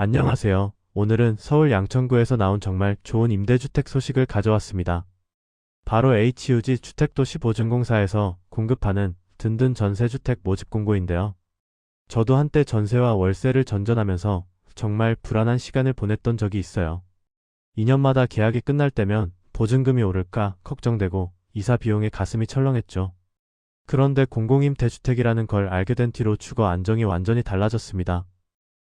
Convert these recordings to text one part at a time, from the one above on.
안녕하세요. 오늘은 서울 양천구에서 나온 정말 좋은 임대주택 소식을 가져왔습니다. 바로 HUG 주택도시보증공사에서 공급하는 든든 전세주택 모집 공고인데요. 저도 한때 전세와 월세를 전전하면서 정말 불안한 시간을 보냈던 적이 있어요. 2년마다 계약이 끝날 때면 보증금이 오를까 걱정되고 이사 비용에 가슴이 철렁했죠. 그런데 공공임대주택이라는 걸 알게 된 뒤로 주거 안정이 완전히 달라졌습니다.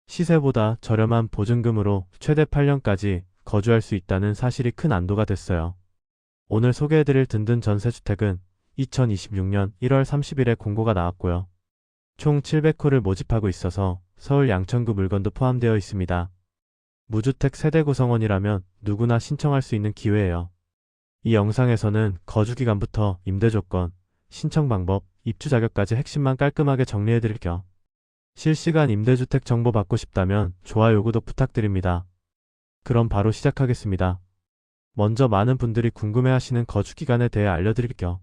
시세보다 저렴한 보증금으로 최대 8년까지 거주할 수 있다는 사실이 큰 안도가 됐어요. 오늘 소개해드릴 든든 전세주택은 2026년 1월 30일에 공고가 나왔고요. 총 700호를 모집하고 있어서 서울 양천구 물건도 포함되어 있습니다. 무주택 세대 구성원이라면 누구나 신청할 수 있는 기회예요. 이 영상에서는 거주기간부터 임대조건, 신청 방법, 입주 자격까지 핵심만 깔끔하게 정리해드릴게요. 실시간 임대주택 정보 받고 싶다면 좋아요, 구독 부탁드립니다. 그럼 바로 시작하겠습니다. 먼저 많은 분들이 궁금해하시는 거주기간에 대해 알려드릴게요.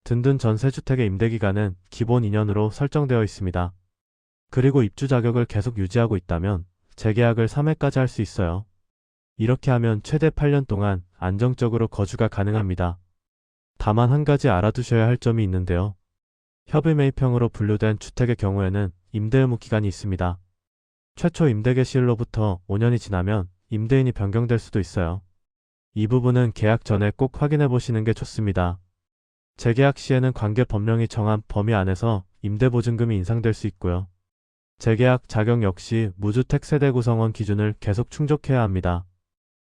든든 전세주택의 임대기간은 기본 2년으로 설정되어 있습니다. 그리고 입주 자격을 계속 유지하고 있다면 재계약을 3회까지 할 수 있어요. 이렇게 하면 최대 8년 동안 안정적으로 거주가 가능합니다. 다만 한 가지 알아두셔야 할 점이 있는데요. 협의매입형으로 분류된 주택의 경우에는 임대 의무 기간이 있습니다. 최초 임대 개시일로부터 5년이 지나면 임대인이 변경될 수도 있어요. 이 부분은 계약 전에 꼭 확인해 보시는 게 좋습니다. 재계약 시에는 관계 법령이 정한 범위 안에서 임대보증금이 인상될 수 있고요. 재계약 자격 역시 무주택 세대 구성원 기준을 계속 충족해야 합니다.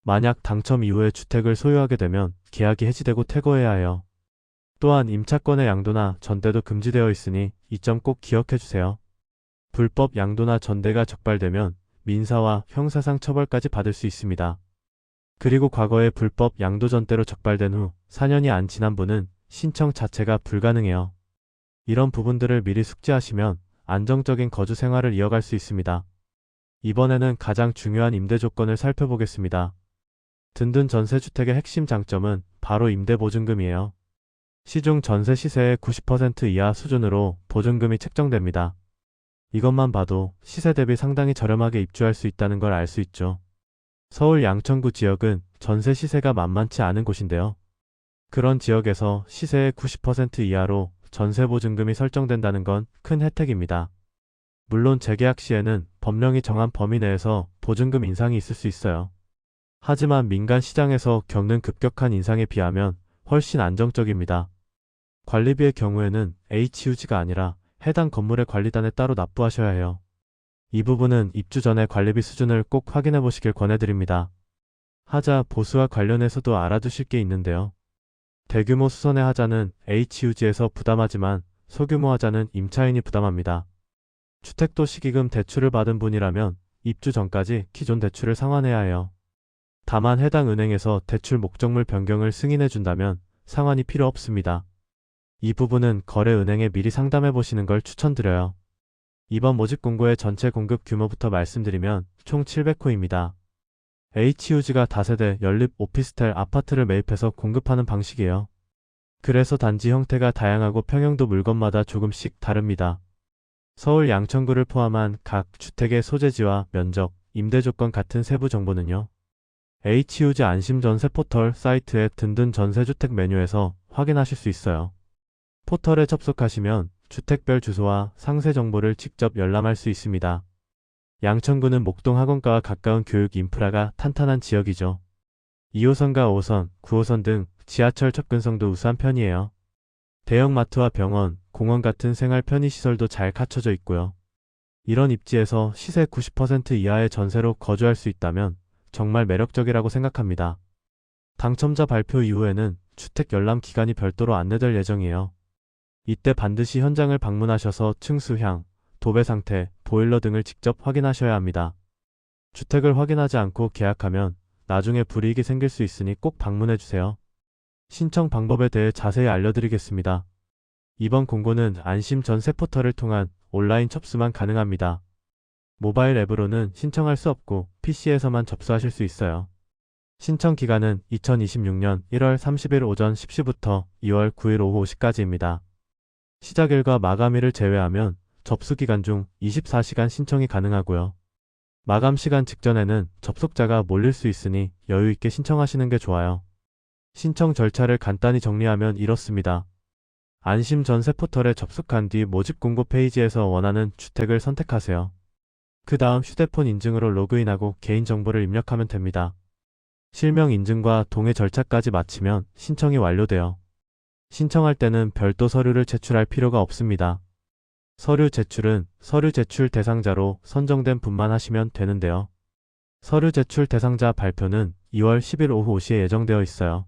만약 당첨 이후에 주택을 소유하게 되면 계약이 해지되고 퇴거해야 해요. 또한 임차권의 양도나 전대도 금지되어 있으니 이 점 꼭 기억해 주세요. 불법 양도나 전대가 적발되면 민사와 형사상 처벌까지 받을 수 있습니다. 그리고 과거에 불법 양도 전대로 적발된 후 4년이 안 지난 분은 신청 자체가 불가능해요. 이런 부분들을 미리 숙지하시면 안정적인 거주 생활을 이어갈 수 있습니다. 이번에는 가장 중요한 임대 조건을 살펴보겠습니다. 든든 전세주택의 핵심 장점은 바로 임대보증금이에요. 시중 전세 시세의 90% 이하 수준으로 보증금이 책정됩니다. 이것만 봐도 시세 대비 상당히 저렴하게 입주할 수 있다는 걸 알 수 있죠. 서울 양천구 지역은 전세 시세가 만만치 않은 곳인데요. 그런 지역에서 시세의 90% 이하로 전세 보증금이 설정된다는 건 큰 혜택입니다. 물론 재계약 시에는 법령이 정한 범위 내에서 보증금 인상이 있을 수 있어요. 하지만 민간 시장에서 겪는 급격한 인상에 비하면 훨씬 안정적입니다. 관리비의 경우에는 HUG가 아니라 해당 건물의 관리단에 따로 납부하셔야 해요. 이 부분은 입주 전에 관리비 수준을 꼭 확인해 보시길 권해드립니다. 하자 보수와 관련해서도 알아두실 게 있는데요. 대규모 수선의 하자는 HUG에서 부담하지만 소규모 하자는 임차인이 부담합니다. 주택도시기금 대출을 받은 분이라면 입주 전까지 기존 대출을 상환해야 해요. 다만 해당 은행에서 대출 목적물 변경을 승인해 준다면 상환이 필요 없습니다. 이 부분은 거래은행에 미리 상담해 보시는 걸 추천드려요. 이번 모집 공고의 전체 공급 규모부터 말씀드리면 총 700호입니다. HUG가 다세대 연립 오피스텔 아파트를 매입해서 공급하는 방식이에요. 그래서 단지 형태가 다양하고 평형도 물건마다 조금씩 다릅니다. 서울 양천구를 포함한 각 주택의 소재지와 면적, 임대 조건 같은 세부 정보는요. HUG 안심전세 포털 사이트의 든든 전세주택 메뉴에서 확인하실 수 있어요. 포털에 접속하시면 주택별 주소와 상세 정보를 직접 열람할 수 있습니다. 양천구는 목동 학원가와 가까운 교육 인프라가 탄탄한 지역이죠. 2호선과 5호선, 9호선 등 지하철 접근성도 우수한 편이에요. 대형마트와 병원, 공원 같은 생활 편의시설도 잘 갖춰져 있고요. 이런 입지에서 시세 90% 이하의 전세로 거주할 수 있다면 정말 매력적이라고 생각합니다. 당첨자 발표 이후에는 주택 열람 기간이 별도로 안내될 예정이에요. 이때 반드시 현장을 방문하셔서 층수향, 도배 상태, 보일러 등을 직접 확인하셔야 합니다. 주택을 확인하지 않고 계약하면 나중에 불이익이 생길 수 있으니 꼭 방문해주세요. 신청 방법에 대해 자세히 알려드리겠습니다. 이번 공고는 안심 전세 포털을 통한 온라인 접수만 가능합니다. 모바일 앱으로는 신청할 수 없고 PC에서만 접수하실 수 있어요. 신청 기간은 2026년 1월 30일 오전 10시부터 2월 9일 오후 5시까지입니다. 시작일과 마감일을 제외하면 접수 기간 중 24시간 신청이 가능하고요. 마감 시간 직전에는 접속자가 몰릴 수 있으니 여유 있게 신청하시는 게 좋아요. 신청 절차를 간단히 정리하면 이렇습니다. 안심 전세 포털에 접속한 뒤 모집 공고 페이지에서 원하는 주택을 선택하세요. 그 다음 휴대폰 인증으로 로그인하고 개인정보를 입력하면 됩니다. 실명 인증과 동의 절차까지 마치면 신청이 완료돼요. 신청할 때는 별도 서류를 제출할 필요가 없습니다. 서류 제출은 서류 제출 대상자로 선정된 분만 하시면 되는데요. 서류 제출 대상자 발표는 2월 10일 오후 5시에 예정되어 있어요.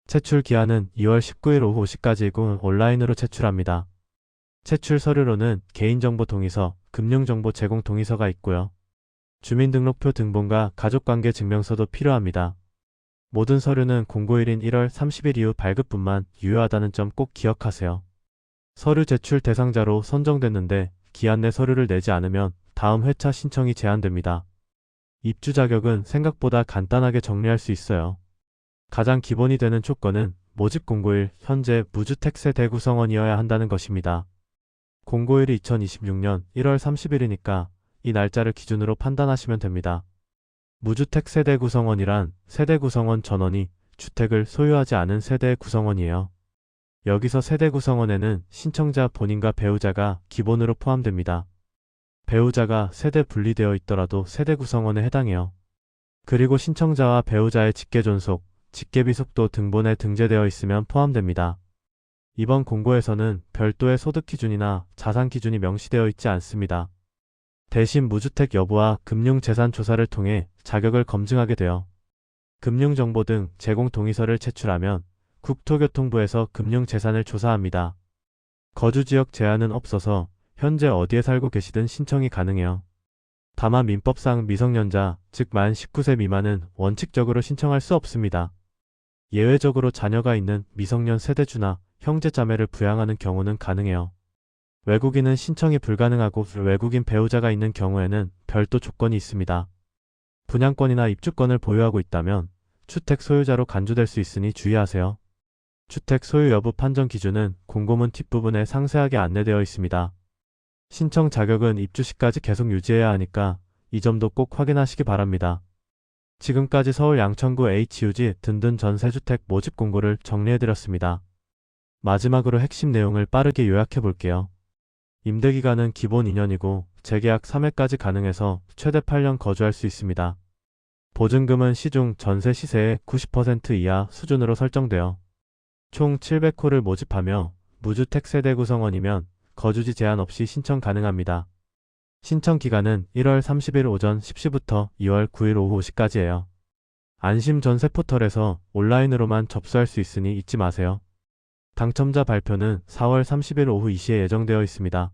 제출 기한은 2월 19일 오후 5시까지이고 온라인으로 제출합니다. 제출 서류로는 개인정보 동의서, 금융정보 제공 동의서가 있고요. 주민등록표 등본과 가족관계 증명서도 필요합니다. 모든 서류는 공고일인 1월 30일 이후 발급분만 유효하다는 점 꼭 기억하세요. 서류 제출 대상자로 선정됐는데 기한 내 서류를 내지 않으면 다음 회차 신청이 제한됩니다. 입주 자격은 생각보다 간단하게 정리할 수 있어요. 가장 기본이 되는 조건은 모집 공고일 현재 무주택 세대 구성원이어야 한다는 것입니다. 공고일이 2026년 1월 30일이니까 이 날짜를 기준으로 판단하시면 됩니다. 무주택 세대 구성원이란 세대 구성원 전원이 주택을 소유하지 않은 세대 구성원이에요. 여기서 세대 구성원에는 신청자 본인과 배우자가 기본으로 포함됩니다. 배우자가 세대 분리되어 있더라도 세대 구성원에 해당해요. 그리고 신청자와 배우자의 직계존속, 직계비속도 등본에 등재되어 있으면 포함됩니다. 이번 공고에서는 별도의 소득 기준이나 자산 기준이 명시되어 있지 않습니다. 대신 무주택 여부와 금융재산 조사를 통해 자격을 검증하게 되어 금융정보 등 제공 동의서를 제출하면 국토교통부에서 금융재산을 조사합니다. 거주지역 제한은 없어서 현재 어디에 살고 계시든 신청이 가능해요. 다만 민법상 미성년자, 즉 만 19세 미만은 원칙적으로 신청할 수 없습니다. 예외적으로 자녀가 있는 미성년 세대주나 형제자매를 부양하는 경우는 가능해요. 외국인은 신청이 불가능하고 외국인 배우자가 있는 경우에는 별도 조건이 있습니다. 분양권이나 입주권을 보유하고 있다면 주택 소유자로 간주될 수 있으니 주의하세요. 주택 소유 여부 판정 기준은 공고문 뒷부분에 상세하게 안내되어 있습니다. 신청 자격은 입주 시까지 계속 유지해야 하니까 이 점도 꼭 확인하시기 바랍니다. 지금까지 서울 양천구 HUG 든든 전세주택 모집 공고를 정리해드렸습니다. 마지막으로 핵심 내용을 빠르게 요약해 볼게요. 임대기간은 기본 2년이고 재계약 3회까지 가능해서 최대 8년 거주할 수 있습니다. 보증금은 시중 전세 시세의 90% 이하 수준으로 설정되어 총 700호를 모집하며 무주택 세대 구성원이면 거주지 제한 없이 신청 가능합니다. 신청 기간은 1월 30일 오전 10시부터 2월 9일 오후 5시까지예요. 안심 전세 포털에서 온라인으로만 접수할 수 있으니 잊지 마세요. 당첨자 발표는 4월 30일 오후 2시에 예정되어 있습니다.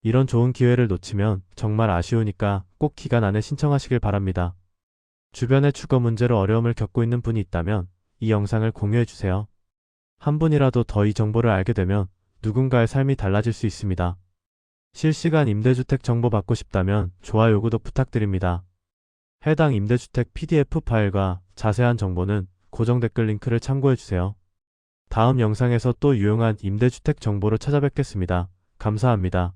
이런 좋은 기회를 놓치면 정말 아쉬우니까 꼭 기간 안에 신청하시길 바랍니다. 주변에 주거 문제로 어려움을 겪고 있는 분이 있다면 이 영상을 공유해주세요. 한 분이라도 더 이 정보를 알게 되면 누군가의 삶이 달라질 수 있습니다. 실시간 임대주택 정보 받고 싶다면 좋아요, 구독 부탁드립니다. 해당 임대주택 PDF 파일과 자세한 정보는 고정 댓글 링크를 참고해주세요. 다음 영상에서 또 유용한 임대주택 정보로 찾아뵙겠습니다. 감사합니다.